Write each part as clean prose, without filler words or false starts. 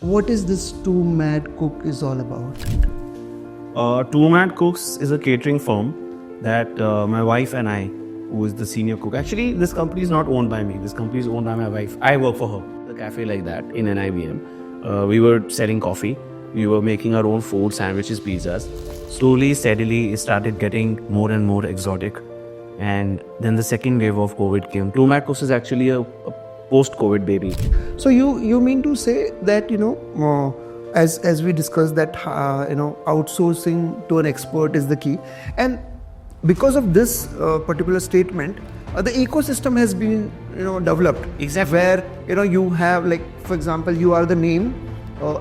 What is this TwoMadCookks is all about? TwoMadCookks is a catering firm that my wife and I, who is the senior cook. Actually, this company is not owned by me. This company is owned by my wife. I work for her. The cafe like that in NIBM. We were selling coffee. We were making our own food, sandwiches, pizzas. Slowly, steadily, it started getting more and more exotic. And then the second wave of COVID came. TwoMadCookks is actually a post-COVID baby. So you mean to say that as we discussed that outsourcing to an expert is the key, and because of this particular statement, the ecosystem has been developed. Exactly. Where you have, like, for example, you are the name,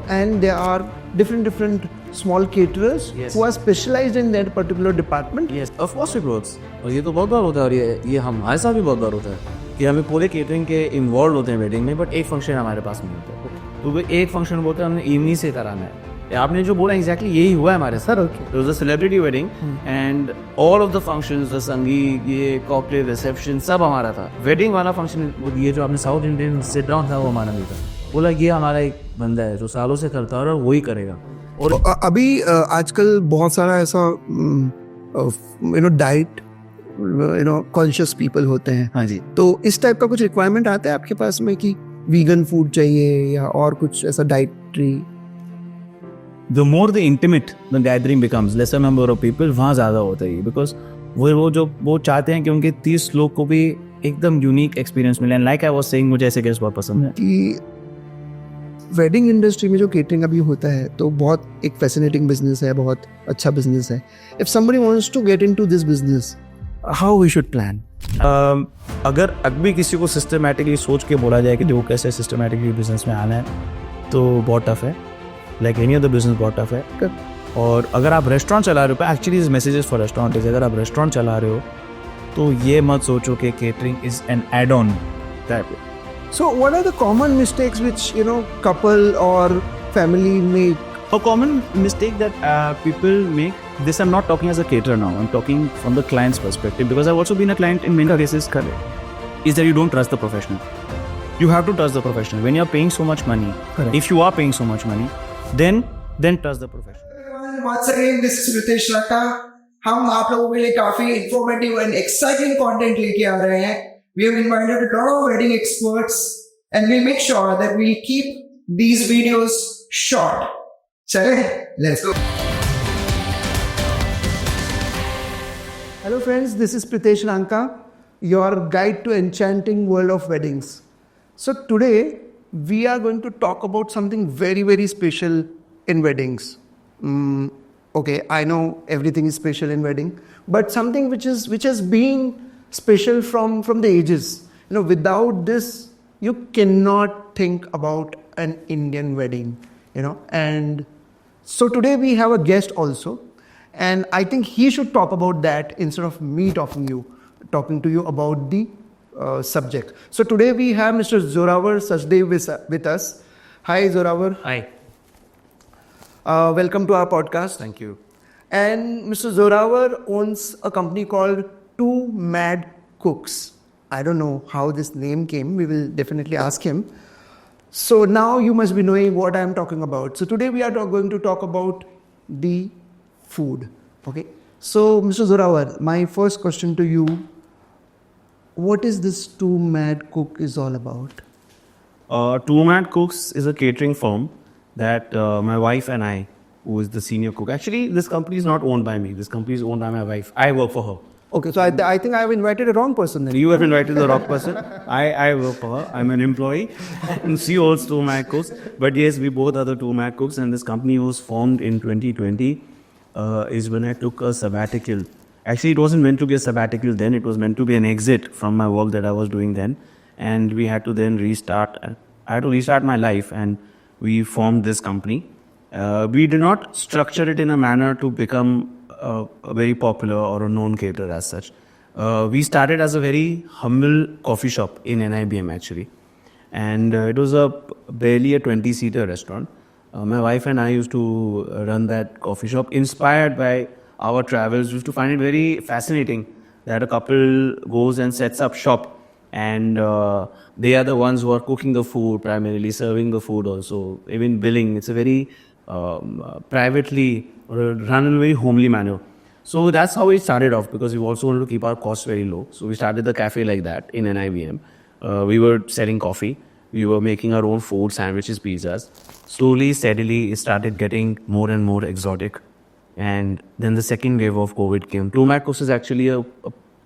and there are different small caterers who are specialized in that particular department. Yes, of course it works. और ये तो बहुत बार होता है, और ये हमारे साथ भी बहुत बार होता है कि हमें पूरे केटरिंग के इन्वॉल्व होते हैं वेडिंग में, बट एक फंक्शन हमारे पास नहीं होता। तो वो एक फंक्शन बोलते हैं हमने इवनिंग से कराना है। आपने जो बोला एग्जैक्टली यही हुआ है हमारे साथ। It was a celebrity wedding and all of the functions, the संगीत, ये कॉकटेल, रिसेप्शन, सब हमारा था। वेडिंग वाला फंक्शन, ये जो आपने साउथ इंडियन सिट डाउन था, वो हमारा नहीं था। बोला ये हमारा एक बंदा है जो सालों से करता है और वही करेगा। और अभी आजकल बहुत सारा ऐसा डाइट कॉन्शियस पीपल होते हैं। हाँ जी। तो इस टाइप का कुछ रिक्वायरमेंट आता है आपके पास में कि वीगन फूड चाहिए या और कुछ ऐसा dietary? The more the intimate the gathering becomes, lesser number of people, वहाँ ज़्यादा होता है, बिकॉज वो चाहते हैं कि उनके 30 लोग को भी एकदम यूनिक एक्सपीरियंस मिले। लाइक आई वाज सेइंग, मुझे ऐसे गेस्ट बहुत पसंद है कि वेडिंग इंडस्ट्री में जो केटरिंग अभी होता है तो बहुत एक फैसिनेटिंग बिजनेस है, बहुत अच्छा बिजनेस है। If somebody wants to get into this business, how we should plan? अगर अभी किसी को सिस्टमैटिकली सोच के बोला जाए कि वो कैसे सिस्टमैटिकली बिजनेस में आना है, तो बहुत टफ है। लाइक एनी अदर बिजनेस बहुत टफ है। और अगर आप रेस्टोरेंट चला रहे हो, actually this messages for restaurant is, अगर आप रेस्टोरेंट चला रहे हो तो ये मत सोचो कि catering is an add on that. So what are the common mistakes which couple or family make? A common mistake that people make, this I'm not talking as a caterer now, I'm talking from the client's perspective, because I've also been a client in many cases, is that you don't trust the professional. You have to trust the professional. When you're paying so much money, if you are paying so much money, then trust the professional. Once again, this is Ritesh Latta. हम आप लोगों के लिए काफी informative and exciting content लेके आ रहे हैं. We have invited a lot of wedding experts, and we make sure that we keep these videos short. Chale, let's go. Hello friends, this is Pritesh Ranka, your guide to enchanting world of weddings. So today we are going to talk about something very special in weddings. Okay, I know everything is special in wedding, but something which has been special from the ages. Without this you cannot think about an Indian wedding. And so today we have a guest also, and I think he should talk about that instead of me talking to you about the subject. So today we have Mr. Jorravarr Sachdev with us. Hi Jorravarr. Hi. Welcome to our podcast. Thank you. And Mr. Jorravarr owns a company called TwoMadCookks. I don't know how this name came. We will definitely ask him. So now you must be knowing what I am talking about. So today we are going to talk about the food. Okay. So Mr. Jorravarr, my first question to you: what is this TwoMadCookks is all about? TwoMadCookks is a catering firm that my wife and I, who is the senior cook. Actually, this company is not owned by me. This company is owned by my wife. I work for her. Okay, so I think I have invited a wrong person then. You have invited the wrong person. I work for her. I'm an employee. And she owns TwoMadCookks. But yes, we both are the TwoMadCookks, and this company was formed in 2020. Is when I took a sabbatical. Actually, it wasn't meant to be a sabbatical then. It was meant to be an exit from my work that I was doing then. And we had to then restart. I had to restart my life, and we formed this company. We did not structure it in a manner to become a very popular or a known caterer as such. We started as a very humble coffee shop in NIBM actually, and it was barely a 20-seater restaurant. My wife and I used to run that coffee shop, inspired by our travels. We used to find it very fascinating that a couple goes and sets up shop and they are the ones who are cooking the food, primarily serving the food also, even billing. It's a very privately run in a very homely manner. So that's how we started off, because we also wanted to keep our costs very low. So we started the cafe like that in NIVM. We were selling coffee. We were making our own food, sandwiches, pizzas. Slowly, steadily, it started getting more and more exotic. And then the second wave of COVID came. TwoMadCookks is actually a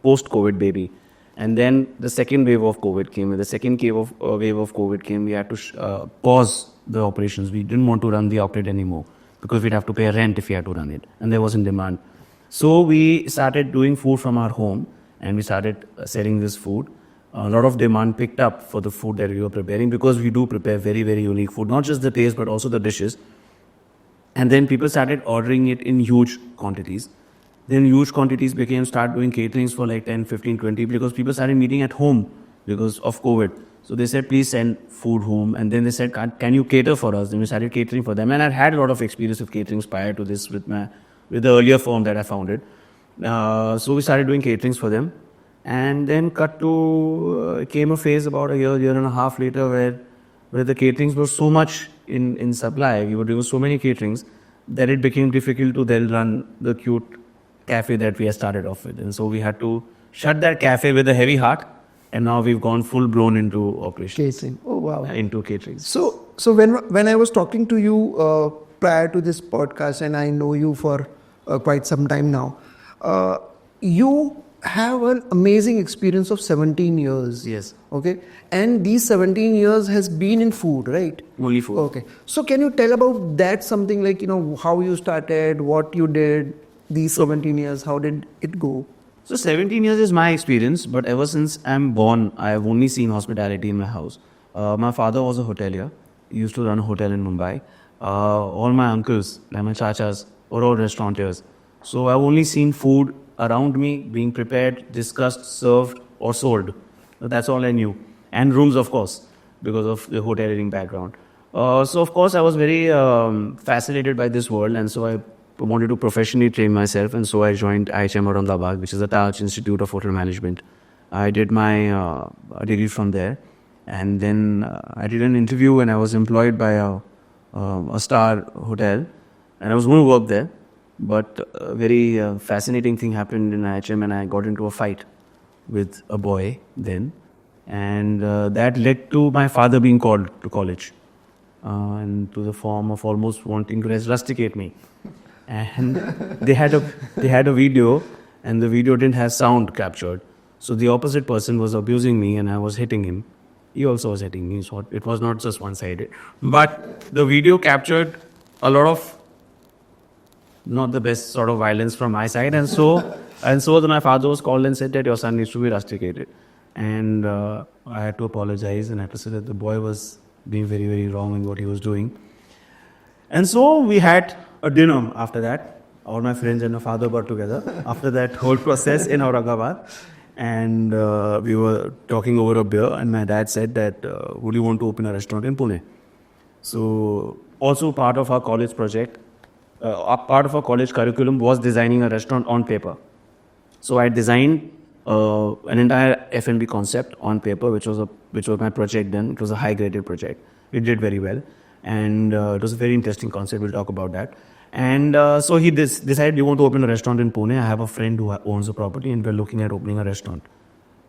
post-COVID baby. And then the second wave of COVID came. When the second wave of COVID came, we had to pause the operations. We didn't want to run the outlet anymore because we'd have to pay rent if we had to run it. And there wasn't demand. So we started doing food from our home, and we started selling this food. A lot of demand picked up for the food that we were preparing, because we do prepare very, very unique food, not just the taste, but also the dishes. And then people started ordering it in huge quantities. Then huge quantities start doing caterings for like 10, 15, 20, because people started meeting at home because of COVID. So they said, please send food home. And then they said, can you cater for us? Then we started catering for them. And I had a lot of experience with caterings prior to this with the earlier firm that I founded. So we started doing caterings for them. And then came a phase about a year and a half later where the caterings were so much in supply. We were doing so many caterings that it became difficult to then run the cute cafe that we had started off with. And so we had to shut that cafe with a heavy heart. And now we've gone full blown into operations. Catering. Oh, wow. Into catering. So when I was talking to you prior to this podcast, and I know you for quite some time now, you have an amazing experience of 17 years. Yes. Okay. And these 17 years has been in food, right? Only food. Okay. So can you tell about that, something like, how you started, what you did, these 17 years, how did it go? So 17 years is my experience, but ever since I'm born, I have only seen hospitality in my house. My father was a hotelier. He used to run a hotel in Mumbai. All my uncles, like my chachas, were all restaurateurs. So I've only seen food around me being prepared, discussed, served, or sold. That's all I knew. And rooms, of course, because of the hoteliering background. So, of course, I was very fascinated by this world, and so I wanted to professionally train myself, and so I joined IHM Aurangabad, which is the Taj Institute of Hotel Management. I did my degree from there, and then I did an interview, and I was employed by a star hotel, and I was going to work there. But a very fascinating thing happened in IHM, and I got into a fight with a boy then. And that led to my father being called to college, and to the form of almost wanting to rusticate me. And they had a video, and the video didn't have sound captured. So the opposite person was abusing me, and I was hitting him. He also was hitting me, so it was not just one-sided. But the video captured a lot of not the best sort of violence from my side, and so then my father was called and said that your son needs to be rusticated, and I had to apologize, and I had to say that the boy was being very, very wrong in what he was doing. And so we had a dinner after that. All my friends and my father got together after that whole process in Aurangabad, and we were talking over a beer, and my dad said that would you want to open a restaurant in Pune? So also part of our college project, part of our college curriculum was designing a restaurant on paper. So I designed an entire F&B concept on paper, which was my project then. It was a high-graded project. It did very well, and it was a very interesting concept. We'll talk about that. And so he decided, you want to open a restaurant in Pune? I have a friend who owns a property, and we're looking at opening a restaurant.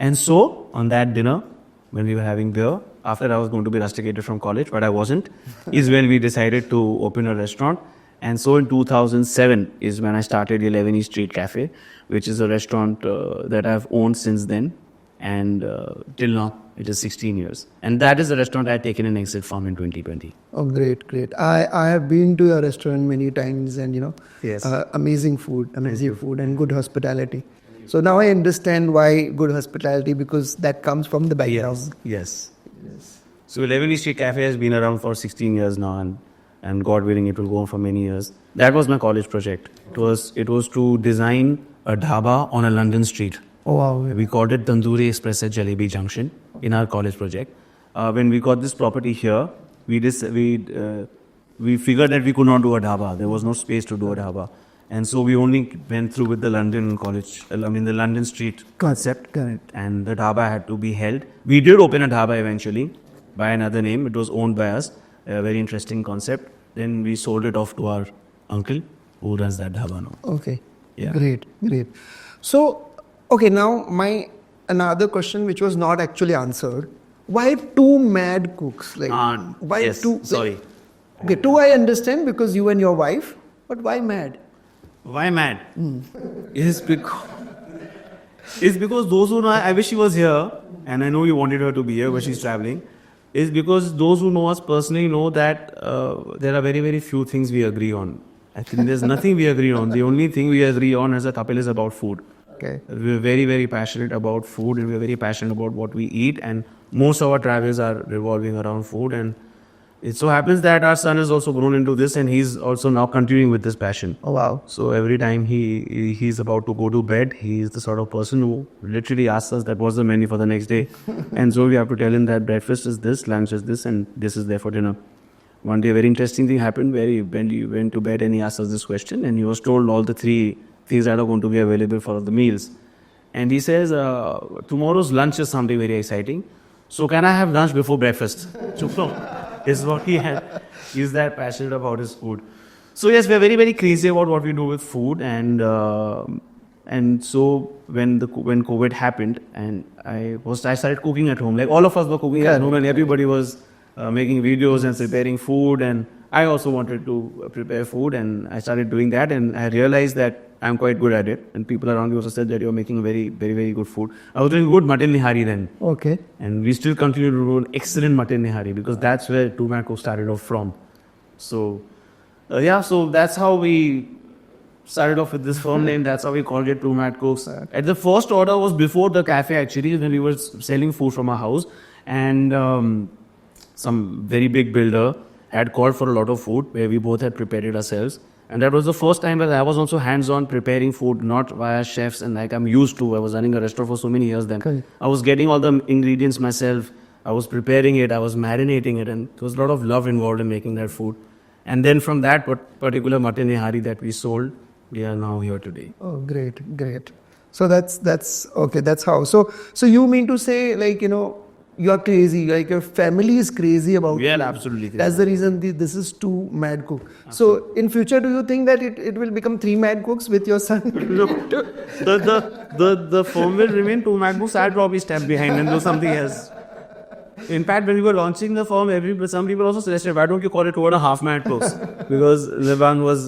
And so on that dinner, when we were having beer, after I was going to be rusticated from college, but I wasn't, is when we decided to open a restaurant. And so in 2007 is when I started 11 East Street Cafe, which is a restaurant that I've owned since then. And till now, it is 16 years. And that is the restaurant I had taken an exit from in 2020. Oh, great. I have been to your restaurant many times, and Yes. amazing food and good hospitality. So now I understand why good hospitality, because that comes from the background. Yes. So 11 East Street Cafe has been around for 16 years now, and God willing, it will go on for many years. That was my college project. It was to design a dhaba on a London street. Oh, wow. We called it Tandoori Express at Jalebi Junction in our college project. When we got this property here, we figured that we could not do a dhaba. There was no space to do a dhaba. And so we only went through with the London college, I mean the London street concept. Correct. And the dhaba had to be held. We did open a dhaba eventually by another name. It was owned by us. A very interesting concept. Then we sold it off to our uncle who runs that dhaba now. Okay. Yeah. Great. So, okay, now my another question which was not actually answered. Why two mad cooks? Like why yes, two? sorry. Okay, two I understand because you and your wife, but why mad? Why mad? It's because those who know, I wish she was here, and I know you wanted her to be here, but she's traveling. Is because those who know us personally know that there are very, very few things we agree on. I think there's nothing we agree on. The only thing we agree on as a couple is about food. Okay. We're very, very passionate about food, and we're very passionate about what we eat, and most of our travels are revolving around food. And it so happens that our son has also grown into this, and he's also now continuing with this passion. Oh wow. So every time he's about to go to bed, he's the sort of person who literally asks us that what's the menu for the next day. And so we have to tell him that breakfast is this, lunch is this, and this is there for dinner. One day a very interesting thing happened where he went to bed and he asked us this question, and he was told all the three things that are going to be available for the meals. And he says, tomorrow's lunch is something very exciting. So can I have lunch before breakfast? Is what he had. He's that passionate about his food. So yes, we're very, very crazy about what we do with food. And so when COVID happened, and I started cooking at home. Like all of us were cooking at home, and everybody was making videos and preparing food. And I also wanted to prepare food, and I started doing that. And I realized that I'm quite good at it. And people around me also said that you're making very, very, very good food. I was doing good mutton nihari then. Okay. And we still continue to do excellent mutton nihari because that's where TwoMadCookks started off from. So, so that's how we started off with this firm name. That's how we called it TwoMadCookks. At the first order was before the cafe actually, when we were selling food from our house. And some very big builder had called for a lot of food where we both had prepared it ourselves. And that was the first time that I was also hands-on preparing food, not via chefs and like I'm used to. I was running a restaurant for so many years then. Okay. I was getting all the ingredients myself. I was preparing it. I was marinating it. And there was a lot of love involved in making that food. And then from that particular mutton nihari that we sold, we are now here today. Oh, great. So that's okay. That's how. So you mean to say, like, you are crazy, like your family is crazy about We are food. absolutely crazy. That's the reason this is two mad cook. So in future, do you think that it will become three mad cooks with your son? The firm will remain TwoMadCookks. I'll probably step behind and do something else. In fact, when we were launching the firm, some people also suggested, why don't you call it 2.5 mad cooks? Because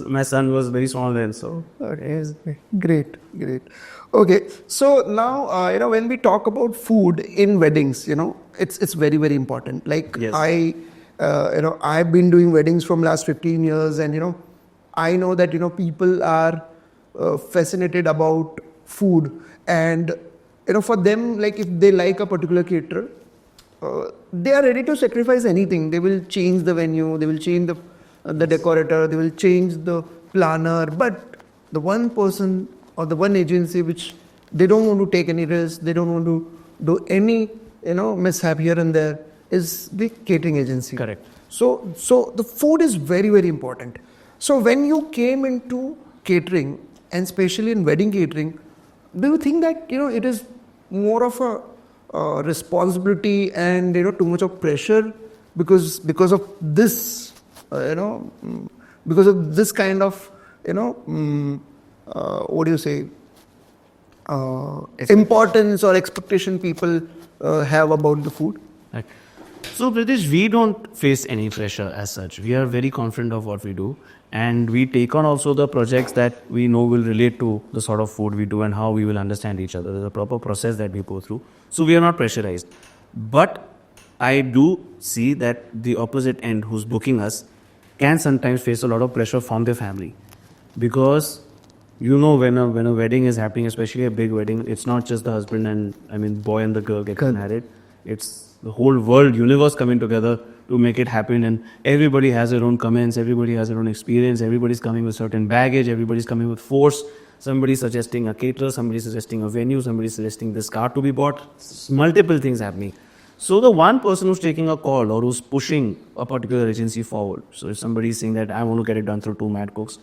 my son was very small then. So Okay, great. Okay, so now when we talk about food in weddings, it's very, very important. Like Yes. I've been doing weddings from last 15 years, and I know that people are fascinated about food, and for them, like if they like a particular caterer, they are ready to sacrifice anything. They will change the venue, they will change the decorator, they will change the planner, but the one person or the one agency which they don't want to take any risk, they don't want to do any mishap here and there, is the catering agency. Correct. So the food is very, very important. So when you came into catering, and especially in wedding catering, do you think that it is more of a responsibility and too much of pressure because of this because of this kind of what do you say importance or expectation people have about the food? Right. So, Pritish, we don't face any pressure as such. We are very confident of what we do, and we take on also the projects that we know will relate to the sort of food we do and how we will understand each other. There's a proper process that we go through. So, we are not pressurized. But I do see that the opposite end, who's booking us, can sometimes face a lot of pressure from their family. Because when a wedding is happening, especially a big wedding, it's not just the husband and boy and the girl getting married. It's the whole world, universe coming together to make it happen, and everybody has their own comments, everybody has their own experience, everybody's coming with certain baggage, everybody's coming with force. Somebody's suggesting a caterer, somebody's suggesting a venue, somebody's suggesting this car to be bought. Multiple things happening. So the one person who's taking a call or who's pushing a particular agency forward, so if somebody is saying that I want to get it done through TwoMadCookks,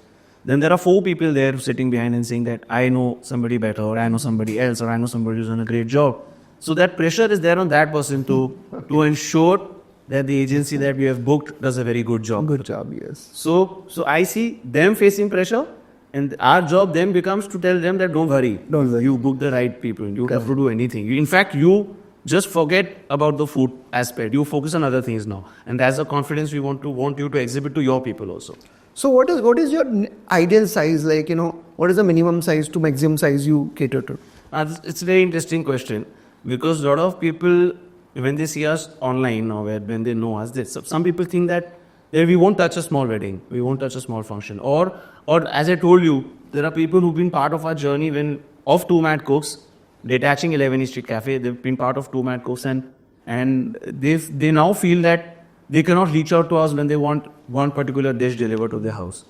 then there are 4 people there sitting behind and saying that I know somebody better, or I know somebody else, or I know somebody who's done a great job. So that pressure is there on that person to ensure that the agency that we have booked does a very good job. Good job, yes. So I see them facing pressure, and our job then becomes to tell them that don't worry, you book the right people. You don't have to do anything. In fact, you just forget about the food aspect. You focus on other things now, and that's the confidence we want you to exhibit to your people also. So what is your ideal size? Like, what is the minimum size to maximum size you cater to? It's a very interesting question, because a lot of people, when they see us online or when they know us, some people think that we won't touch a small wedding, we won't touch a small function. Or as I told you, there are people who've been part of our journey of TwoMadCookks, detaching 11 East Street Cafe. They've been part of TwoMadCookks, and they now feel that they cannot reach out to us when they want one particular dish delivered to their house.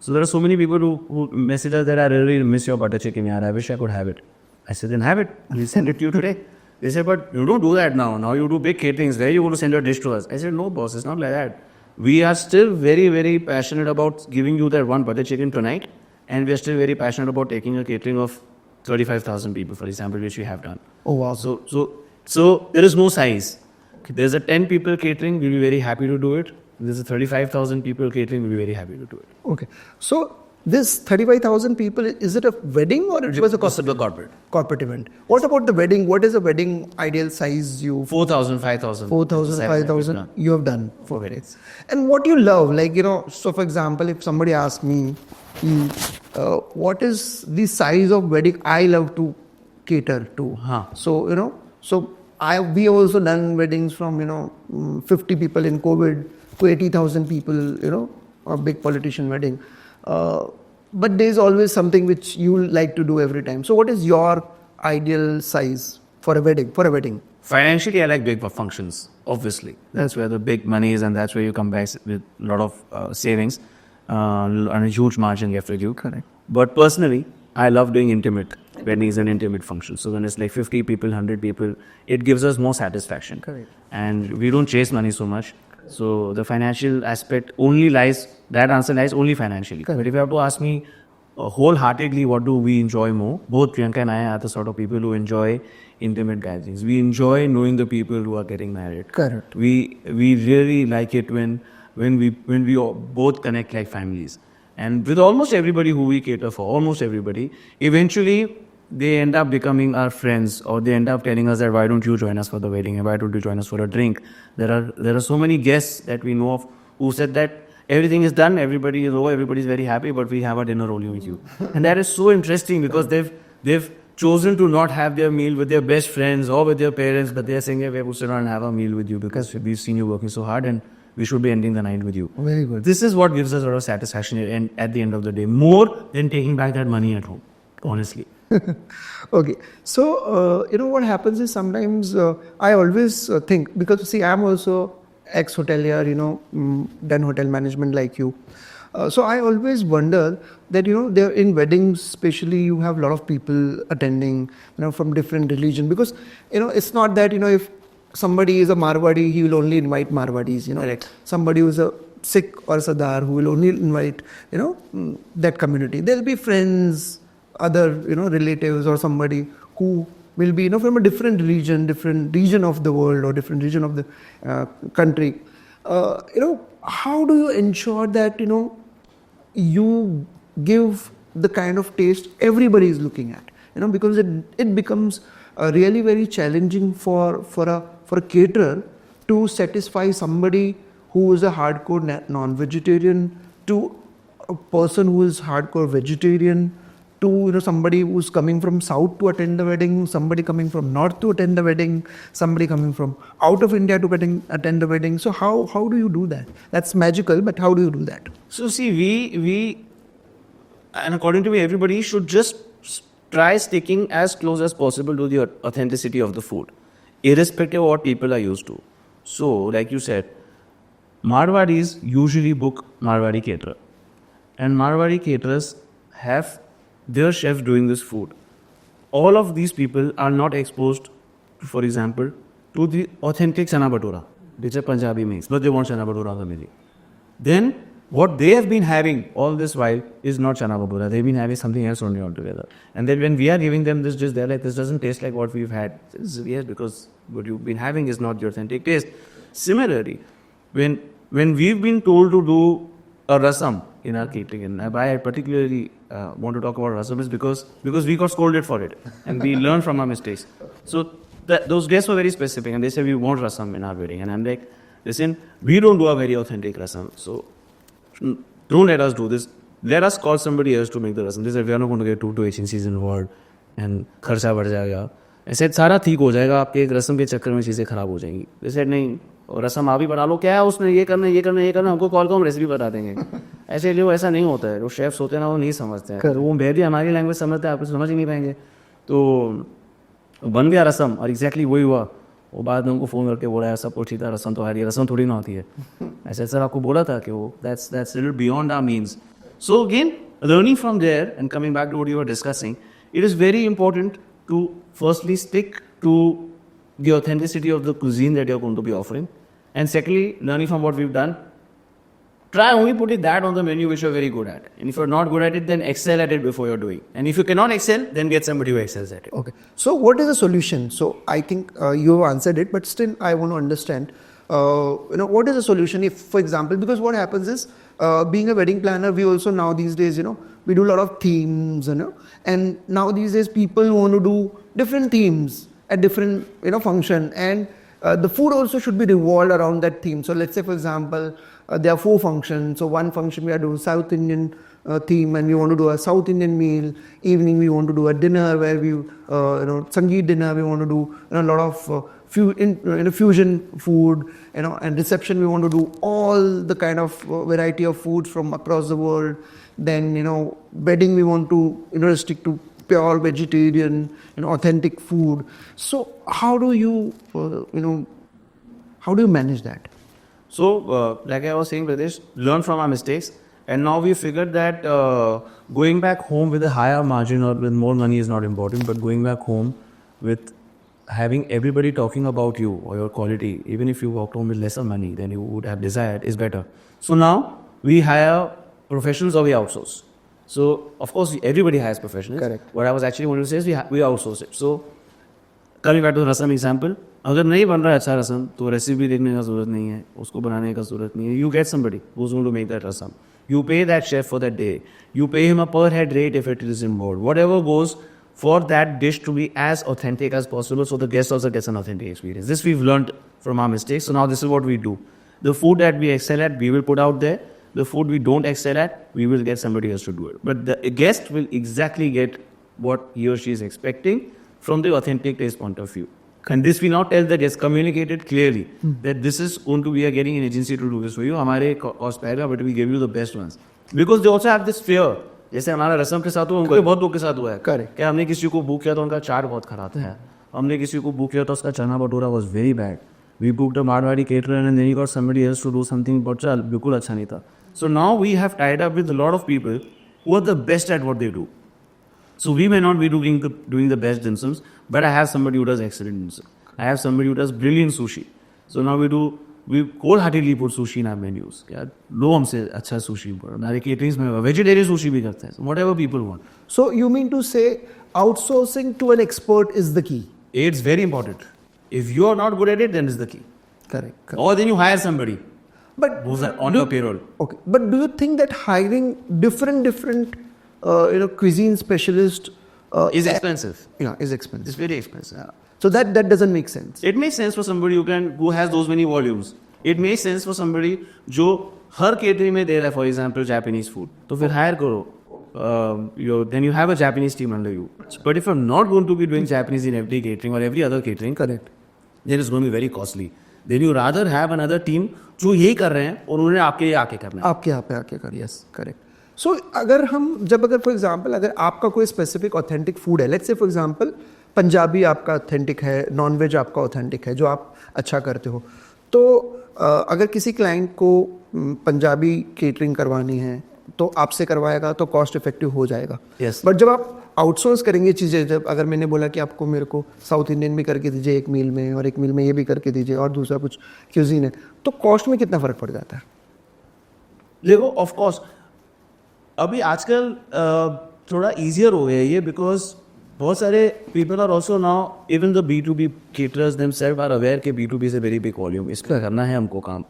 So there are so many people who message us that I really miss your butter chicken, yaar. I wish I could have it. I said, then have it. We'll send it to you today. They said, but you don't do that now. Now you do big caterings. Where are you going to send your dish to us? I said, no, boss, it's not like that. We are still very, very passionate about giving you that one butter chicken tonight. And we are still very passionate about taking a catering of 35,000 people, for example, which we have done. Oh, wow. So there is no size. There's a 10 people catering, we'll be very happy to do it. There's a 35,000 people catering, we'll be very happy to do it. Okay. So this 35,000 people, is it a wedding or it was a corporate event? What about the wedding? What is a wedding ideal size you? 4,000, 5,000. 4,000, 5,000 you have done for weddings. And what you love, so for example, if somebody asks me, what is the size of wedding I love to cater to? So, we also done weddings from 50 people in COVID to 80,000 people, a big politician wedding. But there's always something which you like to do every time. So what is your ideal size for a wedding? Financially, I like big functions, obviously. That's where the big money is, and that's where you come back with a lot of savings and a huge margin left with you. Correct. But personally, I love doing intimate weddings and intimate functions. So when it's like 50 people, 100 people, it gives us more satisfaction. Correct. And we don't chase money so much. So the financial aspect that answer lies only financially. Correct. But if you have to ask me wholeheartedly what do we enjoy more, both Priyanka and I are the sort of people who enjoy intimate gatherings. We enjoy knowing the people who are getting married. Correct. We really like it when we all both connect like families. And with almost everybody who we cater for, almost everybody, eventually they end up becoming our friends, or they end up telling us that why don't you join us for the wedding, and why don't you join us for a drink. There are so many guests that we know of who said that everything is done, everybody is over, everybody is very happy, but we have a dinner only with you. And that is so interesting, because they've chosen to not have their meal with their best friends or with their parents, but they're saying, we will sit down and have a meal with you because we've seen you working so hard and we should be ending the night with you. Very good. This is what gives us a lot of satisfaction at the end of the day, more than taking back that money at home, honestly. Okay. So, what happens is sometimes I always think, because I'm also ex-hotelier, done hotel management like you. So I always wonder that, there in weddings, especially, you have a lot of people attending, from different religion, because, it's not that, if somebody is a Marwadi, he will only invite Marwadis, Correct. Somebody who is a Sikh or Sardar, who will only invite, that community. There'll be friends, other, relatives, or somebody who will be, from a different region of the world, or different region of the country. How do you ensure that, you give the kind of taste everybody is looking at? Because it becomes really very challenging for a caterer to satisfy somebody who is a hardcore non-vegetarian, to a person who is hardcore vegetarian, to somebody who's coming from south to attend the wedding, somebody coming from north to attend the wedding, somebody coming from out of India to attend the wedding. So how do you do that? That's magical, but how do you do that? So see, we and according to me, everybody should just try sticking as close as possible to the authenticity of the food, irrespective of what people are used to. So, like you said, Marwadis usually book Marwadi caterer, and Marwadi caterers have their chef doing this food. All of these people are not exposed, for example, to the authentic chana bhatura, which a Punjabi makes, but they want chana bhatura family. Then what they have been having all this while is not chana bhabura. They've been having something else only altogether. And then when we are giving them this dish, they're like, this doesn't taste like what we've had. Yes, because what you've been having is not the authentic taste. Similarly, when we've been told to do a rasam in our catering, and I particularly want to talk about rasam is because we got scolded for it and we learned from our mistakes. So those guests were very specific and they said we want rasam in our wedding, and I'm like, listen, we don't do a very authentic rasam, so don't let us do this. Let us call somebody else to make the rasam. They said we are not going to get two agencies involved and खर्चा बढ़ जाएगा. I said सारा ठीक हो जाएगा, आपके एक रस्म के चक्कर में चीज़ें खराब हो जाएंगी. They said नहीं, और रस्म आप ही बना लो, क्या है उसमें ये करना ये करना ये करना, हमको कॉल को हम रेसिपी बता देंगे. ऐसे लिए ऐसा नहीं होता है. जो शेफ्स होते हैं ना वो नहीं समझते हैं, वो बेहद हमारी लैंग्वेज समझते हैं, आप समझ ही नहीं पाएंगे. तो बन गया रस्म और एग्जैक्टली वही हुआ. वो बाद में उनको फ़ोन करके बोला यार सब कुछ ठीक था, रस्म तो आ रही है, रस्म थोड़ी ना होती है. ऐसे सर आपको बोला था कि वो that's little beyond our means. So again, learning from there and coming back to what you were discussing, it is very important to firstly stick to the authenticity of the cuisine that you're going to be offering, and secondly, learning from what we've done, try only putting that on the menu which you're very good at. And if you're not good at it, then excel at it before you're doing. And if you cannot excel, then get somebody who excels at it. Okay. So what is the solution? So I think you have answered it, but still I want to understand, what is the solution if, for example, because what happens is, being a wedding planner, we also now these days, we do a lot of themes, and now these days people want to do different themes at different, function, and the food also should be revolved around that theme. So let's say, for example, there are 4 functions. So one function we are doing South Indian theme, and we want to do a South Indian meal. Evening we want to do a dinner where we, Sangeet dinner. We want to do a lot of fusion food, and reception we want to do all the kind of variety of foods from across the world. Then wedding we want to restrict to pure vegetarian, authentic food. So how do you manage that? So, like I was saying, Pradesh, learn from our mistakes. And now we figured that going back home with a higher margin or with more money is not important, but going back home with having everybody talking about you or your quality, even if you walked home with lesser money than you would have desired, is better. So now we hire professionals or we outsource. So, of course, everybody hires professionals. Correct. What I was actually wanting to say is we outsource it. So, coming back to the rasam example, अगर नहीं बन रहा है अच्छा रसम तो recipe देखने का ज़रूरत नहीं है, उसको बनाने का ज़रूरत नहीं है. You get somebody who's going to make that rasam. You pay that chef for that day. You pay him a per head rate if it is involved. Whatever goes for that dish to be as authentic as possible, so the guest also gets an authentic experience. This we've learned from our mistakes. So now this is what we do. The food that we excel at, we will put out there. The food we don't excel at, we will get somebody else to do it. But the guest will exactly get what he or she is expecting from the authentic taste point of view. And this we now tell the guest, communicated clearly that this is going to, we are getting an agency to do this for you. हमारे cost पाएगा, but we give you the best ones. Because they also have this fear. जैसे हमारा रसम के साथ हुआ, उनको बहुत लोग के साथ हुआ है. Correct. क्या हमने किसी को बुक किया तो उनका चाट बहुत खराब था. हमने किसी को बुक किया तो उसका चना bhatura was very bad. We booked a Marwari caterer and then he got somebody else to do something, but चल बिल्कुल अच्छा नहीं था. So now we have tied up with a lot of people who are the best at what they do. So we may not be doing the best dim sums, but I have somebody who does excellent dim sum. I have somebody who does brilliant sushi. So now we wholeheartedly put sushi in our menus. लो हमसे अच्छा sushi हमारे caterings में vegetarian sushi भी करते हैं. So whatever people want. So you mean to say outsourcing to an expert is the key? It's very important. If you are not good at it, then it's the key. Correct. Or then you hire somebody. But who's on your payroll. Okay. But do you think that hiring different cuisine specialists is expensive? Is expensive. It's very expensive. Yeah. So that doesn't make sense. It makes sense for somebody who has those many volumes. It makes sense for somebody जो हर catering में दे रहा है, for example, Japanese food. तो फिर hire करो. Then you have a Japanese team under you. But if you're not going to be doing Japanese in every catering or every other catering, correct, then it's going to be very costly. Then you rather have another team जो यही कर रहे हैं और उन्होंने आपके आके करना है. आपके यहाँ पे आके कर. Yes, correct. So अगर for example अगर आपका कोई specific authentic food है, let's say for example Punjabi आपका authentic है, non-veg आपका authentic है, जो आप अच्छा करते हो, तो अगर किसी क्लाइंट को पंजाबी केटरिंग करवानी है तो आपसे करवाएगा तो कॉस्ट इफेक्टिव हो जाएगा. Yes. बट जब आप आउटसोर्स करेंगे चीज़ें, जब अगर मैंने बोला कि आपको मेरे को साउथ इंडियन भी करके दीजिए एक मील में और एक मील में ये भी करके दीजिए और दूसरा कुछ क्यूजीन है, तो कॉस्ट में कितना फ़र्क पड़ जाता है? देखो ऑफ कोर्स अभी आजकल थोड़ा इजियर हो गया है ये, बिकॉज बहुत सारे people are also now even the B2B caterers themselves are aware कि B2B is a very big volume, इस पर करना है हमको काम,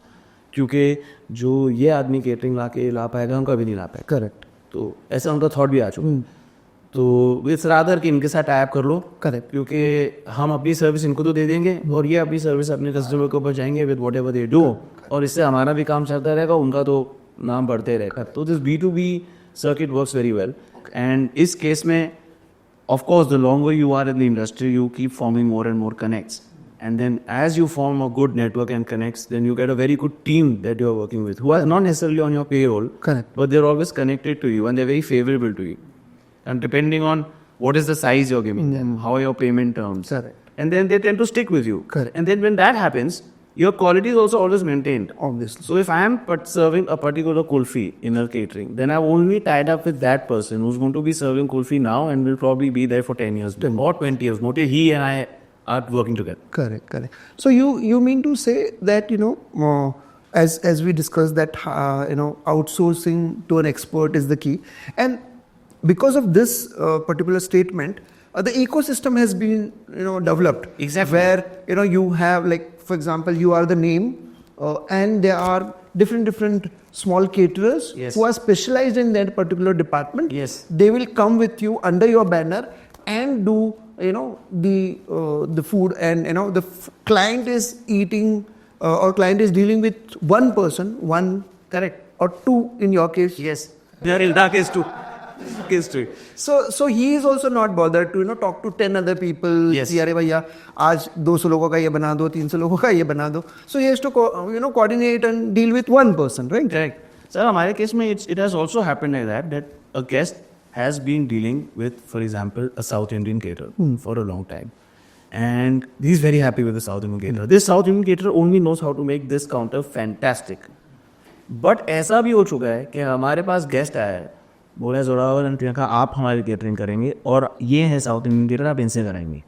क्योंकि जो ये आदमी केटरिंग ला पाएगा हम कभी नहीं ला पाएगा। करेक्ट। तो ऐसा उनका थॉट भी आ चुका है। तो इट्स रादर कि इनके साथ टाइप कर लो, करेक्ट, क्योंकि हम अपनी सर्विस इनको तो दे देंगे और ये अपनी सर्विस अपने कस्टमर को पहुंचाएंगे with what ever they do, और इससे हमारा भी काम चलता रहेगा, उनका तो नाम बढ़ते रहेगा। तो this B2B circuit works very well, and इस केस में of course the longer you are in the industry you keep forming more and more connects, and then as you form a good network and connects, then you get a very good team that you are working with, who are not necessarily on your payroll, correct, but they're always connected to you and they're very favorable to you, and depending on what is the size you're giving them, how are your payment terms, correct, and then they tend to stick with you, correct, and then when that happens your quality is also always maintained, obviously. So if I am serving a particular kulfi in a catering, then I've only tied up with that person who's going to be serving kulfi now and will probably be there for 10 years or 20 years more till he and I are working together. Correct. So you mean to say that as we discussed that outsourcing to an expert is the key, and because of this particular statement, the ecosystem has been developed. Exactly. Where you have, like for example, you are the name, and there are different small caterers, yes, who are specialized in that particular department. Yes. They will come with you under your banner and do the food, and the client is eating or client is dealing with one person, one, correct, or two in your case. Yes, there in that case too. So he is also not bothered to talk to 10 other people. Yes. अरे भैया आज 200 लोगों का ये बना दो, 300 लोगों का ये बना दो. So he has to coordinate and deal with one person, right? Correct. Sir, हमारे केस में it has also happened like that a guest has been dealing with, for example, a South Indian caterer for a long time, and he's very happy with the South Indian caterer. This South Indian caterer only knows how to make this counter fantastic. But ऐसा भी हो चुका है कि हमारे पास guest आया है, बोला जोरावर एंड प्रियंका आप हमारी केटरिंग करेंगे और ये है साउथ इंडियन केटर, आप इनसे कराएंगे।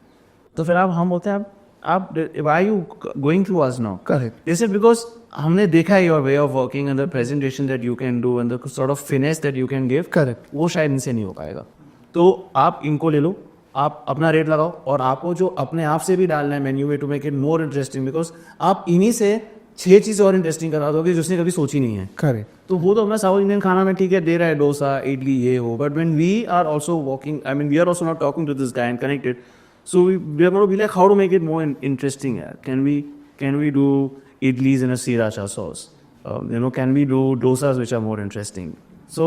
तो फिर हम बोलते हैं आप why you going through us now? Correct. This is because हमने देखा है your way of working and the presentation that you can do and the sort of finesse that you can give, correct, वो शायद इनसे नहीं हो पाएगा। तो आप इनको ले लो, आप अपना रेट लगाओ, और आपको जो अपने आप से भी डालना है मेन्यू में to make it more interesting, because आप इन्हीं से 6 चीज़ और इंटरेस्टिंग करा दोगे जिसने कभी सोची नहीं है। करेक्ट। तो वो तो अपना साउथ इंडियन खाना में ठीक है दे रहा है, डोसा इडली ये हो, but when we are also working, I mean we are also not talking to this guy and connected, so we are going to be like how to make it more interesting यार, can we do idlis in a sriracha sauce, can we do dosas which are more interesting, so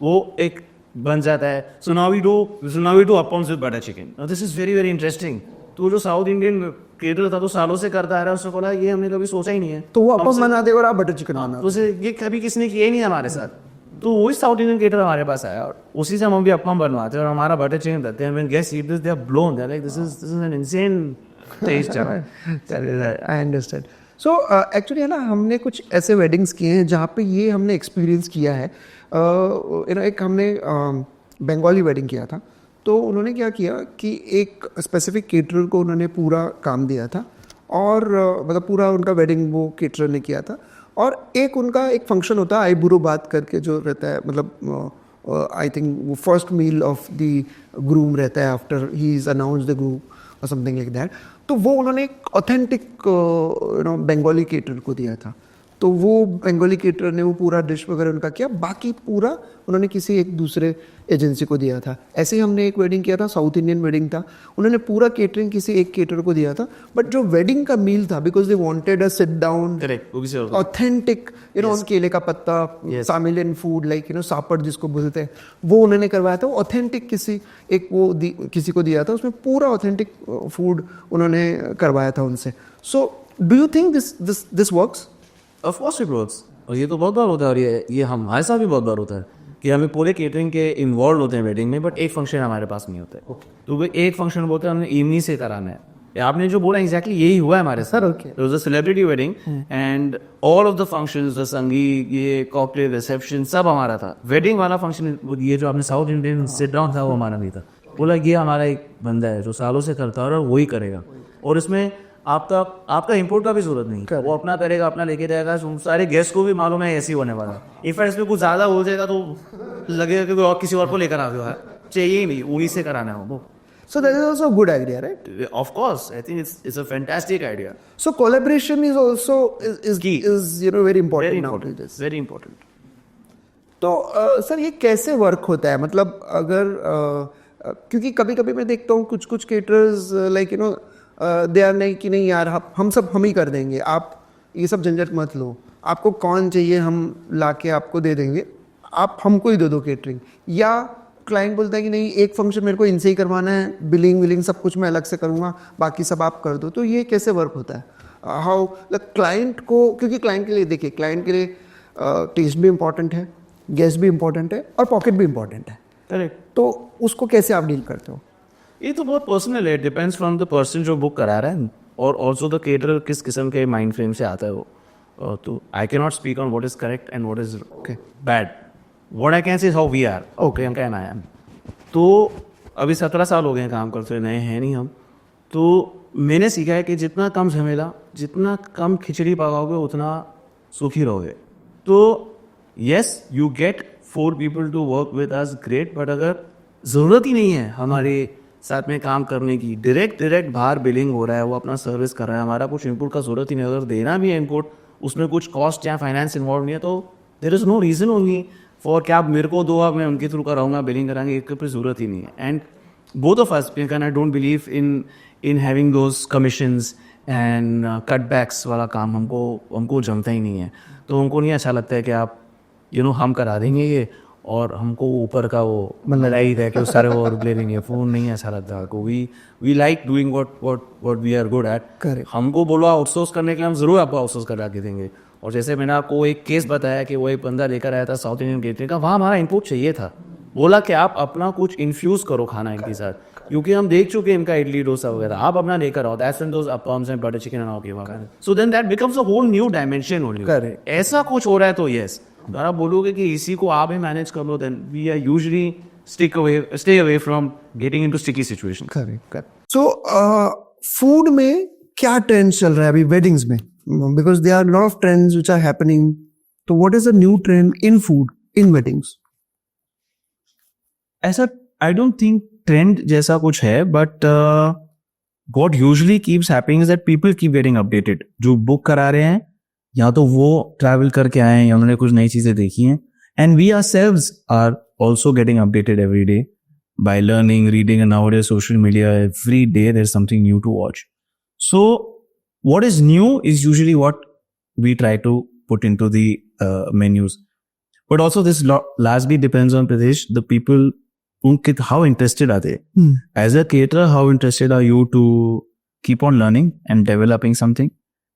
वो एक बन जाता है। so now we do appams with butter chicken. Now this is very very interesting. तो जो south Indian cater था तो सालों से करता आ रहा है, उसने बोला ये हमने कभी सोचा ही नहीं है, तो वो अपम बना देगा और आप बटर चिकन बना दो, तो ये कभी किसी ने किया ही नहीं हमारे साथ। तो वही साउथ इंडियन केटर हमारे पास आया और उसी से हम भी अपम बनवाते हैं और हमारा बटर चिकन देते हैं। When guest eat this they are blown, they are like this is an insane taste. I understand. So actually है ना, हमने कुछ ऐसे वेडिंग्स किए हैं जहाँ पे ये हमने एक्सपीरियंस किया है। एक हमने बंगाली वेडिंग किया था, तो उन्होंने क्या किया कि एक स्पेसिफिक केटरर को उन्होंने पूरा काम दिया था, और मतलब पूरा उनका वेडिंग वो केटरर ने किया था। और एक उनका एक फंक्शन होता है आईबुरो बात करके जो रहता है, मतलब आई थिंक वो first meal of the groom रहता है after he is announce the groom और समथिंग लाइक दैट। तो वो उन्होंने एक ऑथेंटिक बंगाली केटर को दिया था। तो वो बंगाली केटर ने वो पूरा डिश वगैरह उनका किया, बाकी पूरा उन्होंने किसी एक दूसरे एजेंसी को दिया था। ऐसे ही हमने एक वेडिंग किया था, साउथ इंडियन वेडिंग था, उन्होंने पूरा केटरिंग किसी एक केटर को दिया था, बट जो वेडिंग का मील था, because they wanted a sit down authentic केले का पत्ता, तामिलियन फूड लाइक सापड़ जिसको बोलते हैं, वो उन्होंने करवाया था। ऑथेंटिक किसी को दिया था, उसमें पूरा ऑथेंटिक फूड उन्होंने करवाया था उनसे। So do you think this works? Of course it works, और ये तो बहुत बार होता है, और ये हमारे साथ भी बहुत बार होता है कि हमें पूरे केटरिंग के इन्वॉल्व होते हैं वेडिंग में, बट एक फंक्शन हमारे पास नहीं होता है। तो वो एक फंक्शन बोलते हैं हमने इवनिंग से कराना है। आपने जो बोला एग्जैक्टली यही हुआ है हमारे साथ। It was a celebrity wedding and all of the functions, the संगीत, ये कॉकटेल, रिसेप्शन, सब हमारा था। वेडिंग वाला फंक्शन, ये जो आपने साउथ इंडियन सिट डाउन था, वो हमारा नहीं था। बोला ये हमारा एक बंदा है जो सालों से करता है और वही करेगा, और इसमें आपका इंपोर्ट का भी जरूरत नहीं, Correct. वो अपना करेगा, अपना लेके जाएगा, सारे गेस्ट को भी मालूम है ऐसे ही होने वाला है। इफ इसमें कुछ ज्यादा हो जाएगा तो लगेगा कि कोई और किसी और को लेकर आ गया है, चाहिए ही नहीं, वहीं से कराना है वो। So that is also a good idea, right? Of course, I think it's a fantastic idea. So collaboration is also is Key. very important Very now. important. Very important. तो सर ये कैसे वर्क होता है, मतलब अगर क्योंकि कभी कभी मैं देखता हूँ कुछ केटरर्स लाइक दे आर नहीं कि नहीं यार हम ही कर देंगे, आप ये सब झंझट मत लो, आपको कौन चाहिए हम ला के आपको दे देंगे, आप हमको ही दे दो केटरिंग। या क्लाइंट बोलता है कि नहीं एक फंक्शन मेरे को इनसे ही करवाना है, बिलिंग विलिंग सब कुछ मैं अलग से करूँगा, बाकी सब आप कर दो। तो ये कैसे वर्क होता है, हाउ क्लाइंट को, क्योंकि क्लाइंट के लिए देखिए, क्लाइंट के लिए टेस्ट भी इम्पॉर्टेंट है, गेस्ट भी इम्पोर्टेंट है और पॉकेट भी इम्पोर्टेंट है। करेक्ट। तो उसको कैसे आप डील करते हो? ये तो बहुत पर्सनल है, डिपेंड्स फ्रॉम द पर्सन जो बुक करा रहा है, और ऑल्सो द केटरर किस किस्म के माइंड फ्रेम से आता है वो। तो I can not speak on what is correct and what is bad. What I can say how we are, Priyanka and I am. तो अभी 17 साल हो गए हैं काम करते, नए हैं नहीं हम। तो मैंने सीखा है कि जितना कम झमेला, जितना कम खिचड़ी पकाओगे उतना सुखी रहोगे। तो yes, you get 4 people to work with us, great, but अगर ज़रूरत ही नहीं है हमारे साथ में काम करने की, डायरेक्ट बाहर बिलिंग हो रहा है, वो अपना सर्विस कर रहा है, हमारा कुछ इनपुट का ज़रूरत ही नहीं, अगर देना भी है इनपुट, उसमें कुछ कॉस्ट या फाइनेंस इन्वॉल्व नहीं है, तो there is no reason only for क्या आप मेरे को दो, आप मैं उनके थ्रू कराऊंगा, बिलिंग कराएंगे, इसके ऊपर ज़रूरत ही नहीं है। And both of us, I don't believe in having those commissions and cutbacks वाला काम हमको जमता ही नहीं है। तो हमको नहीं अच्छा लगता है कि आप हम करा देंगे ये और हमको ऊपर का वो लड़ाई रह के सारे वो ले लेंगे, फोन नहीं अच्छा लगता को। We like doing what we are good at. हमको बोलो आउटसोर्स करने के लिए, हम जरूर आपको आउटसोर्स करा के देंगे। और जैसे मैंने आपको एक केस बताया कि वो एक बंदा लेकर आया था साउथ इंडियन केटरिंग का, वहाँ हमारा इनपुट चाहिए था, बोला कि आप अपना कुछ इन्फ्यूज करो खाना इनके साथ, क्योंकि हम देख चुके हैं इनका इडली डोसा वगैरह, आप अपना लेकर आओ, that's when those appams and butter chicken and all give up. So then that becomes a whole new dimension only. ऐसा कुछ हो रहा है तो यस, अगर आप बोलोगे कि इसी को आप ही मैनेज कर लो, then we are usually stay away from getting into sticky situation. Correct. So food में क्या ट्रेंड्स चल रहा है अभी वेडिंग्स में, because there are lot of trends which are happening, तो what is the new trend in food in weddings? ऐसा I don't think trend जैसा कुछ है, but what usually keeps happening is that people keep getting updated. जो book करा रहे हैं या तो वो ट्रैवल करके आए हैं या उन्होंने कुछ नई चीजें देखी हैं, and we ourselves are also getting updated every day by learning, reading, and nowadays social media, every day there's something new to watch. So what is new is usually what we try to put into the menus. But also this largely depends on Pradesh, the people, how interested are they? As a caterer, how interested are you to keep on learning and developing something?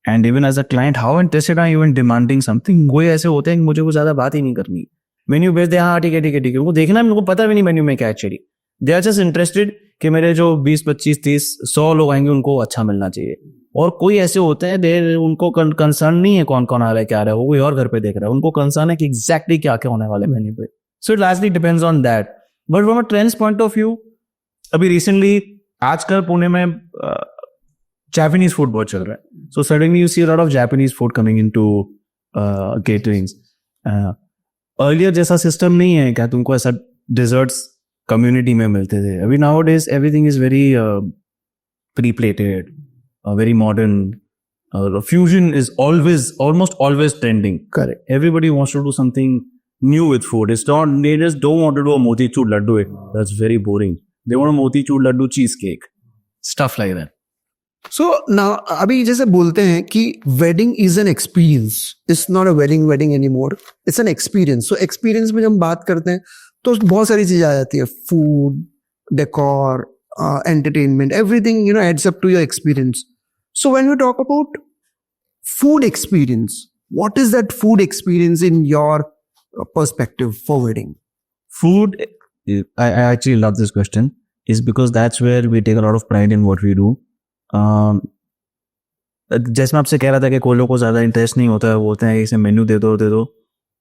And even as a client, how interested are you in demanding something? वो ऐसे होते हैं कि मुझे कुछ ज़्यादा बात ही नहीं करनी, मेन्यू भेज दे, हाँ ठीक है, उनको देखना है, मेरे को पता भी नहीं मेन्यू में क्या actually, they are just interested कि मेरे जो 20, 25, 30, 100 लोग आएंगे उनको अच्छा मिलना चाहिए। और कोई ऐसे होते हैं देर उनको कंसर्न नहीं है कौन कौन आ रहा है क्या आ रहा है, वो कोई और घर पे देख रहा है, उनको कंसर्न है कि एग्जैक्टली क्या क्या होने वाले मेन्यू पे। So it largely depends on that. But from a trends point of view, अभी रिसेंटली आजकल पुणे में Japanese food बहुत चल रहा है, so suddenly you see a lot of Japanese food coming into caterings. Earlier जैसा सिस्टम नहीं है क्या तुमको ऐसा desserts community में मिलते थे, अभी nowadays everything is very pre-plated, very modern. Fusion is almost always trending. Correct. Everybody wants to do something new with food. It's not, they just don't want to do a motichur laddu. That's very boring. They want a motichur laddu cheesecake, stuff like that. सो ना अभी जैसे बोलते हैं कि wedding is an experience, it's not a wedding any more, it's an experience. So experience में जब हम बात करते हैं तो बहुत सारी चीजें आ जाती है, food, decor, entertainment, everything adds up to your experience. So when you talk about food experience, what is that food experience in your perspective for wedding? Food, I actually love this question, is because that's where we take a lot of pride in what we do. जैसे मैं आपसे कह रहा था कि कोई लोगों को ज़्यादा इंटरेस्ट नहीं होता है, वो होते हैं इसे मेन्यू दे दो,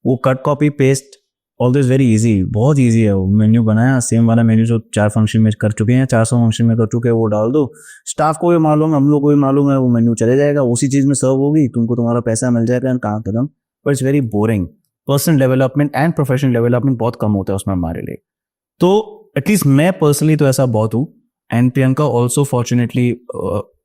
वो cut copy paste always very easy, बहुत इजी है। वो मेन्यू बनाया, सेम वाला मेन्यू जो 4 फंक्शन में कर चुके हैं, 400 फंक्शन में कर चुके हैं, वो डाल दो, स्टाफ को भी मालूम है, हम लोग को भी मालूम है, वो मेन्यू चले जाएगा, उसी चीज़ में सर्व होगी, तुमको तुम्हारा पैसा मिल जाएगा एंड काम खत्म। But it's very boring. Personal development and professional development बहुत कम होता है उसमें हमारे लिए। तो एटलीस्ट मैं पर्सनली तो ऐसा बहुत हूँ, and Priyanka also fortunately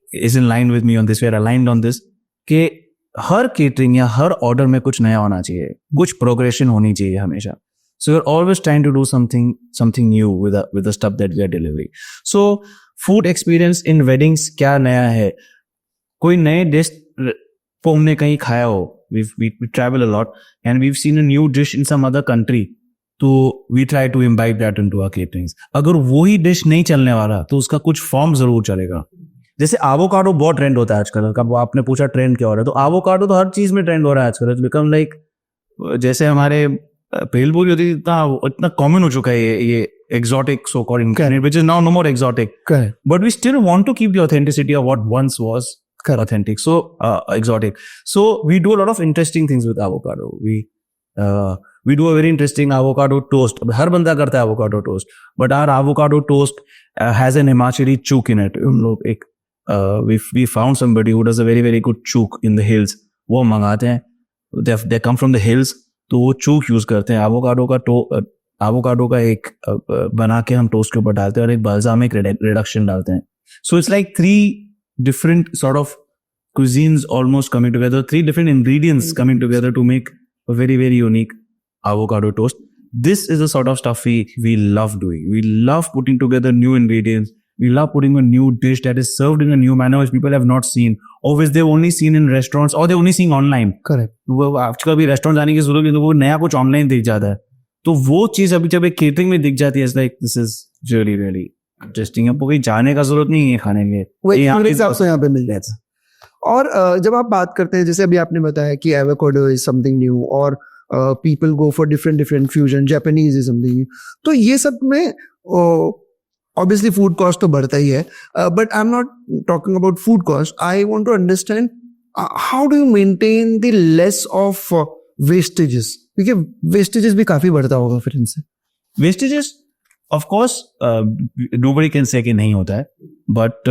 is in line with me on this, we are aligned on this, कि हर केटरिंग या हर ऑर्डर में कुछ नया होना चाहिए, कुछ प्रोग्रेशन होनी चाहिए हमेशा। So you are always trying to do something new with the stuff that we are delivering. So food experience in weddings क्या नया है? कोई नए डिश हमने कहीं खाया हो, we travel a lot and we've seen a new dish in some other country, तो we try to imbibe that into our caterings. अगर वही डिश नहीं चलने वाला तो उसका कुछ फॉर्म जरूर चलेगा। जैसे एवोकाडो बहुत ट्रेंड होता है आजकल। कब आपने पूछा ट्रेंड क्या हो रहा है, तो एवोकाडो तो हर चीज में ट्रेंड हो रहा है आजकल। इट्स बिकम लाइक, जैसे हमारे भेलपूरी होती थी, इतना कॉमन हो चुका है ये exotic so called ingredient, which is now no more exotic. Correct. But we still want to keep the authenticity of what once was authentic, so exotic. So we do a lot of interesting things with avocado. We do a very interesting avocado toast. हर बंदा करता है avocado toast, but our avocado toast has an Himachali chook in it. हम लोग एक we found somebody who does a very very good chook in the hills. वो मंगाते हैं, they come from the hills, तो वो chook use करते हैं। avocado का एक बना के हम टोस्ट के ऊपर डालते हैं और एक balsamic reduction डालते हैं। So it's like 3 different sort of cuisines almost coming together, 3 different ingredients coming together to make a very very unique avocado toast. This is the sort of stuff we love doing. We love putting together new ingredients. We love putting a new dish that is served in a new manner which people have not seen, or which they've only seen in restaurants, or they've only seen online. Correct. वो आजकल भी restaurant जाने की जरूरत नहीं, तो वो नया कुछ ऑनलाइन दिख जाता है। तो वो चीज अभी जब एक केटरिंग में दिख जाती है, it's like this is really really interesting. आपको कहीं जाने का जरूरत नहीं है खाने के लिए, वो यहाँ पे मिल जाता है। और जब आप बात करते हैं, जैसे अभी आपने बताया कि एवोकाडो इज समथिंग न्यू, और people go for different fusion, Japanese is something new, तो ये सब में ऑब्वियसली फूड कॉस्ट तो बढ़ता ही है, but I am not talking about food cost. I want to understand how do you maintain the less of wastages, क्योंकि wastages भी काफी बढ़ता होगा फिर इनसे। Wastages of course nobody can say कि नहीं होता है, but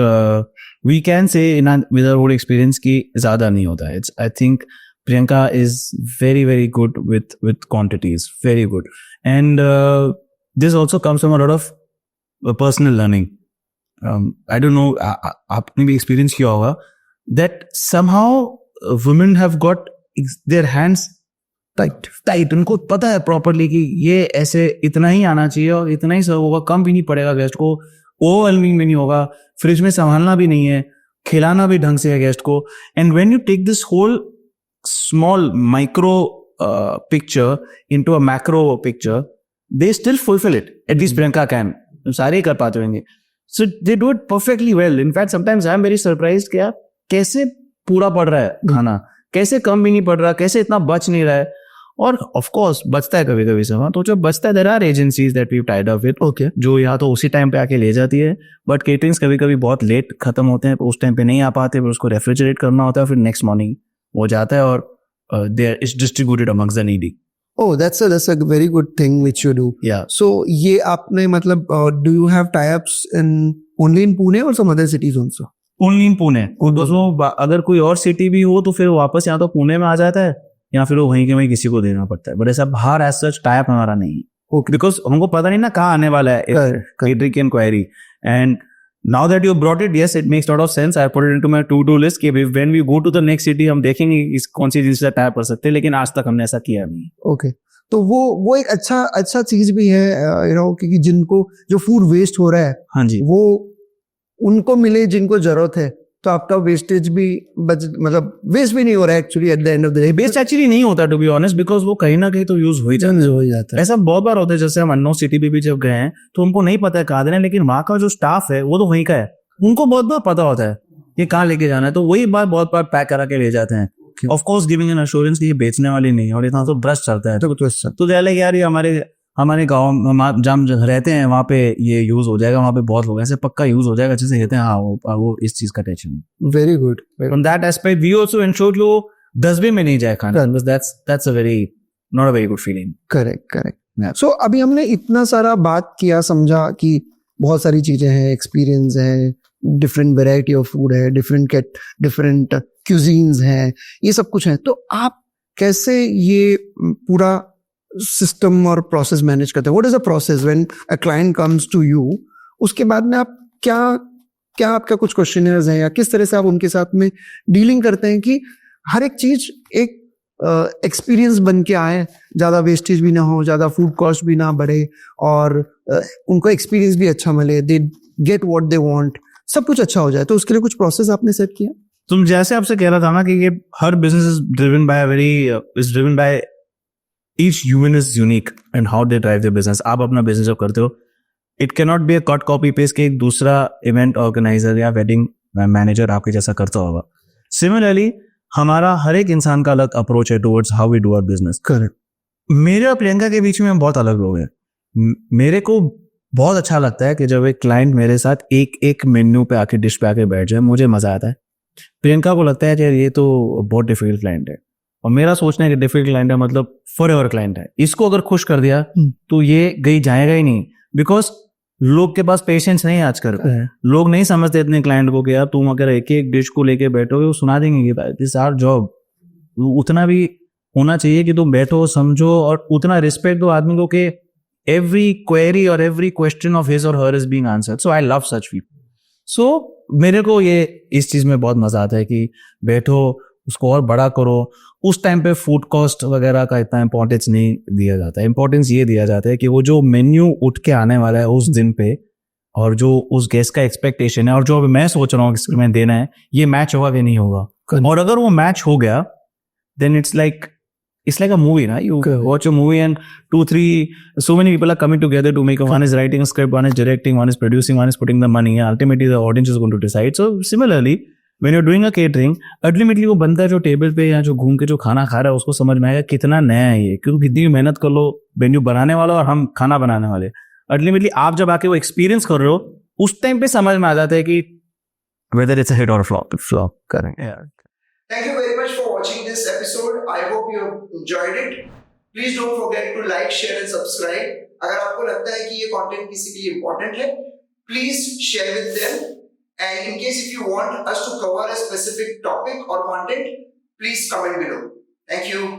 we can say with our own experience कि ज़्यादा नहीं होता है। I think Priyanka is very very good with quantities, very good, and this also comes from a lot of personal learning. I don't know, आपने भी experience किया होगा that somehow women have got their hands tight. उनको पता है properly कि ये ऐसे इतना ही आना चाहिए और इतना ही सर्व होगा, कम भी नहीं पड़ेगा गेस्ट को, ओवरवेलमिंग भी नहीं होगा, फ्रिज में संभालना भी नहीं है, खिलाना भी ढंग से है गेस्ट को। And when you take this whole small micro picture into a macro picture, they still fulfil it. At least Priyanka can, सारे ही कर पाते होंगे। So they do it perfectly well. In fact sometimes I am very surprised कि यार कैसे पूरा पड़ रहा है खाना, कैसे कम भी नहीं पड़ रहा, कैसे इतना बच नहीं रहा है। और ऑफ कोर्स बचता है कभी कभी सामान, तो जब बचता है there are agencies that we tied up with, okay, जो या तो उसी टाइम पे आके ले जाती है, बट केटरिंग्स कभी कभी बहुत लेट खत्म होते हैं, उस टाइम पे नहीं आ पाते, फिर उसको रेफ्रिजरेट करना होता है, फिर नेक्स्ट मॉर्निंग वो जाता है और there is distributed amongst the needy. Oh, that's a very good thing which you do. Yeah. So ये आपने मतलब do you have tie-ups in only in Pune or some other cities also? Only in Pune. अगर कोई और city भी हो तो फिर वापस यहाँ तो पुणे में आ जाता है, या फिर वो वहीं के वहीं किसी को देना पड़ता है। बट ऐसा बाहर एज सच टाइप हमारा नहीं है, बिकॉज हमको पता नहीं ना कहाँ आने वाला है केटरिंग की inquiry. And now that you brought it, yes it makes lot of sense. I put it into my to do list कि when we go to the next city हम देखेंगे इस कौन सी चीज से टाइप कर सकते हैं, लेकिन आज तक हमने ऐसा किया नहीं। ओके, तो वो एक अच्छा चीज भी है, यू नो, क्योंकि जिनको जो फूड वेस्ट हो रहा है, हाँ जी, वो उनको मिले जिनको जरूरत है, तो आपका वेस्टेज भी मतलब वेस्ट भी नहीं हो रहा है actually. At the end of the day waste actually नहीं होता टू बी ऑनेस्ट, बिकॉज वो कहीं ना कहीं तो यूज हो ही जाता है। ऐसा बहुत बार होता है, जैसे हम अननोन सिटी पे भी जब गए हैं तो उनको नहीं पता है कहाँ देना है, लेकिन वहाँ का जो स्टाफ है वो तो वहीं का है, उनको बहुत बार पता होता है कि कहाँ लेके जाना है, तो वही बात बहुत बार पैक करा के ले जाते हैं। Of course giving an assurance कि ये बेचने वाली नहीं है, और इतना तो ब्रश चलता है तो यार ये हमारे गाँव हम जहाँ रहते हैं वहाँ पे ये यूज हो जाएगा, वहाँ पे बहुत लोग ऐसे पक्का यूज हो जाएगा, अच्छे से कहते हैं हाँ वो इस चीज का tension. Very good. From that aspect we also ensure कि वो डस्टबिन में नहीं जाए खाना, because that's a very not a very good feeling. Correct. सो अभी हमने इतना सारा बात किया, समझा कि बहुत सारी चीजें हैं, एक्सपीरियंस है, डिफरेंट वेराइटी ऑफ फूड है, डिफरेंट क्यूजीन्स हैं, ये सब कुछ है. तो आप कैसे ये पूरा सिस्टम और प्रोसेस मैनेज करते हैं? What is the process when a client comes to you? उसके बाद में आप क्या आपका कुछ क्वेश्चनर्स हैं या किस तरह से आप उनके साथ में डीलिंग करते हैं कि हर एक चीज एक एक्सपीरियंस बन के आए, ज्यादा वेस्टेज भी ना हो, ज्यादा फूड कॉस्ट भी ना बढ़े, और उनको एक्सपीरियंस भी अच्छा मिले, they get what they want, सब कुछ अच्छा हो जाए. तो उसके लिए कुछ प्रोसेस आपने सेट किया? तुम जैसे आपसे कह रहा था ना कि ये हर business is driven by each human is unique and how they drive the business. आप अपना बिजनेस जब करते हो, it can not be a cut copy paste के एक दूसरा इवेंट ऑर्गेनाइजर या वेडिंग मैनेजर आपके जैसा करता होगा. सिमिलरली हमारा हर एक इंसान का अलग अप्रोच है towards how we do our business. Correct. मेरे और प्रियंका के बीच में हम बहुत अलग लोग हैं. मेरे को बहुत अच्छा लगता है कि जब एक क्लाइंट मेरे साथ एक एक मेन्यू पे आके डिश पे आके बैठ जाए, मुझे मजा आता है. प्रियंका को लगता है कि ये तो बहुत डिफिकल्ट क्लाइंट है, और मेरा सोचना है कि डिफिकल्ट क्लाइंट है मतलब फॉर एवर क्लाइंट है. इसको अगर खुश कर दिया तो ये जाएगा ही नहीं, बिकॉज लोग के पास पेशेंस नहीं है आजकल. लोग नहीं समझते इतने क्लाइंट को कि यार तुम अगर एक एक डिश को लेके बैठोगे वो सुना देंगे कि दिस आवर जॉब. उतना भी होना चाहिए कि तुम बैठो, समझो, और उतना रिस्पेक्ट दो आदमी को कि एवरी क्वेरी और एवरी क्वेश्चन ऑफ हिज और her is being answered. So I love such people. So मेरे को ये इस चीज में बहुत मजा आता है कि बैठो, उसको और बड़ा करो. उस टाइम पे फूड कॉस्ट वगैरह का इतना इंपॉर्टेंस नहीं दिया जाता है. इंपॉर्टेंस ये दिया जाता है कि वो जो मेन्यू उठ के आने वाला है उस दिन पे, और जो उस गेस्ट का एक्सपेक्टेशन है, और जो मैं सोच रहा हूँ कि मैं देना है, ये मैच होगा कि नहीं होगा. और अगर वो मैच हो गया, then it's like a movie, ना? You watch a movie and 2-3 so many people are coming together to make one is writing a script, one is directing, one is producing, one is putting the money. Ultimately the audience is going to decide. So similarly when you're doing a catering, ultimately वो बंदा जो table पे या जो घूम के जो खाना खा रहा है उसको समझ में आएगा कितना नया है ये, क्योंकि कितनी मेहनत कर लो मेन्यू बनाने वाला और हम खाना बनाने वाले. अल्टीमेटली आप जब आके वो एक्सपीरियंस कर रहे हो, उस टाइम पे समझ में आ जाता है कि whether it's a hit or a flop. Correct. Yeah. Thank you very much for watching this episode. I hope you enjoyed it. Please don't forget to like, share and subscribe. अगर आपको लगता है कि ये content किसी के लिए important है, please share with them. And in case if you want us to cover a specific topic or content, please comment below. Thank you.